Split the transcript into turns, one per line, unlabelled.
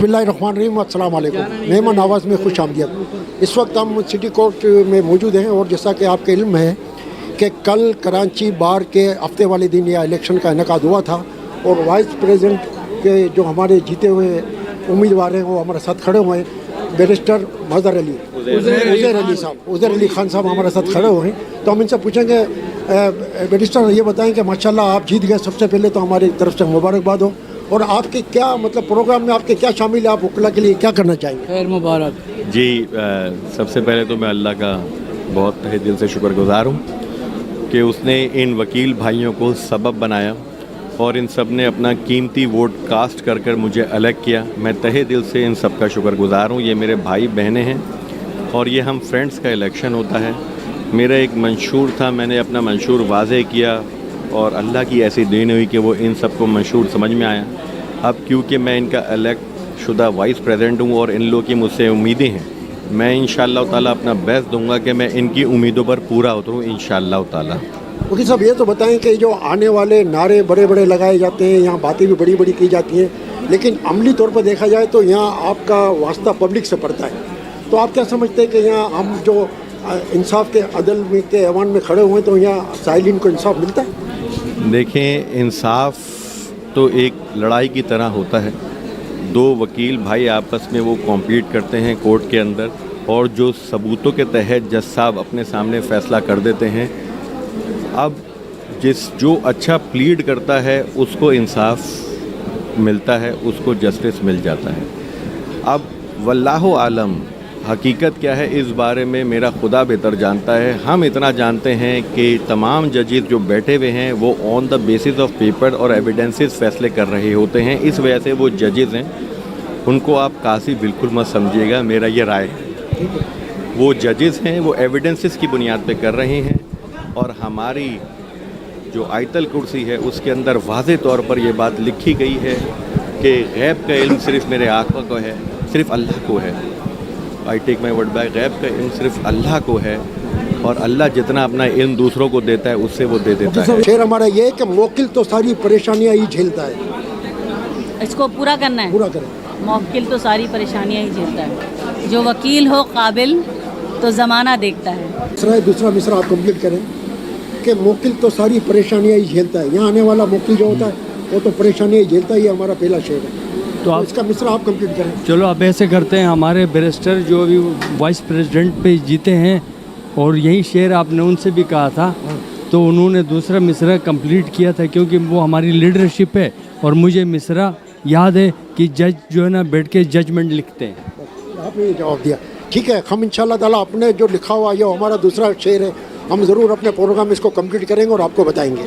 बिस्मिल्लाहिर्रहमानिर्रहीम, अस्सलाम वालेकुम। मेहमान आवाज़ में खुश आमदीद। इस वक्त हम सिटी कोर्ट में मौजूद हैं और जैसा कि आपके इल्म है कि कल कराची बार के हफ्ते वाले दिन यह इलेक्शन का इनेकाद हुआ था और वाइस प्रेसिडेंट के जो हमारे जीते हुए उम्मीदवार हैं वो हमारे साथ खड़े हुए हैं। बैरिस्टर मज़हर अली उज़ैर अली खान साहब हमारे साथ खड़े हुए हैं। तो हम इनसे पूछेंगे, बैरिस्टर ये बताएं कि माशाल्लाह आप जीत गए, सबसे पहले तो हमारी तरफ से मुबारकबाद हो। और आपके क्या मतलब प्रोग्राम में आपके क्या शामिल है, आप वकला के लिए क्या करना चाहेंगे?
खैर मुबारक
जी। सबसे पहले तो मैं अल्लाह का बहुत तहे दिल से शुक्रगुजार हूँ कि उसने इन वकील भाइयों को सबब बनाया और इन सब ने अपना कीमती वोट कास्ट कर कर मुझे अलग किया। मैं तहे दिल से इन सब का शुक्रगुजार हूँ। ये मेरे भाई बहनें हैं और ये हम फ्रेंड्स का इलेक्शन होता है। मेरा एक मंशूर था, मैंने अपना मंशूर वाज़े किया और अल्लाह की ऐसी देन हुई कि वो इन सब को मंशूर समझ में आया। अब क्योंकि मैं इनका इलेक्ट शुदा वाइस प्रेसिडेंट हूँ और इन लोगों की मुझसे उम्मीदें हैं, मैं इंशाअल्लाह ताला अपना बेस्ट दूंगा कि मैं इनकी उम्मीदों पर पूरा उतरूँ इंशाअल्लाह ताला।
वकील साहब ये तो बताएं कि जो आने वाले नारे बड़े बड़े लगाए जाते हैं, यहाँ बातें भी बड़ी बड़ी की जाती हैं, लेकिन अमली तौर पर देखा जाए तो यहाँ आपका वास्ता पब्लिक से पड़ता है। तो आप क्या समझते हैं कि यहाँ हम जो इंसाफ के अदल में के ऐवान में खड़े हुए हैं तो यहाँ साइलिन को इंसाफ मिलता है?
देखें, इंसाफ तो एक लड़ाई की तरह होता है। दो वकील भाई आपस में वो कॉम्पीट करते हैं कोर्ट के अंदर और जो सबूतों के तहत जज साहब अपने सामने फ़ैसला कर देते हैं। अब जो अच्छा प्लीड करता है उसको इंसाफ मिलता है, उसको जस्टिस मिल जाता है। अब वल्लाहु आलम हकीकत क्या है इस बारे में मेरा खुदा बेहतर जानता है। हम इतना जानते हैं कि तमाम जजेस जो बैठे हुए हैं वो on the basis of paper और एविडेंसेस फैसले कर रहे होते हैं। इस वजह से वो जजेस हैं, उनको आप कासी बिल्कुल मत समझिएगा, मेरा ये राय है। वो जजेस हैं, वो एविडेंसेस की बुनियाद पे कर रहे हैं और हमारी जो आयतल कुर्सी है उसके अंदर वाज़े तौर पर ये बात लिखी गई है कि गैब का इल्म सिर्फ़ मेरे आका को है, सिर्फ़ अल्लाह को है। I take my word back, गैब का इल्म सिर्फ अल्लाह को है और अल्लाह जितना अपना इल्म दूसरों को देता है उससे वो दे देता है।
शेर हमारा ये है कि मुवक्किल तो सारी परेशानियां ही झेलता है।
इसको पूरा करना है,
पूरा करें।
मुवक्किल तो सारी परेशानियां ही झेलता है, जो वकील हो काबिल तो ज़माना देखता है।
दूसरा मिसरा आप कंप्लीट करें कि मुवक्किल तो सारी परेशानियां ही झेलता है। यहाँ आने वाला मुवक्किल जो होता है वो तो परेशानियां ही झेलता ही, हमारा पहला शेर है। तो आप इसका मिसरा आप कंप्लीट करें।
चलो अब ऐसे करते हैं, हमारे बैरिस्टर जो अभी वाइस प्रेसिडेंट पे जीते हैं और यही शेर आपने उनसे भी कहा था, तो उन्होंने दूसरा मिसरा कंप्लीट किया था क्योंकि वो हमारी लीडरशिप है और मुझे मिसरा याद है कि जज जो है ना बैठ के जजमेंट लिखते हैं।
आपने ये जवाब दिया, ठीक है। हम इंशाल्लाह ताला अपने जो लिखा हुआ ये हमारा दूसरा शेर है, हम ज़रूर अपने प्रोग्राम में इसको कंप्लीट करेंगे और आपको बताएंगे।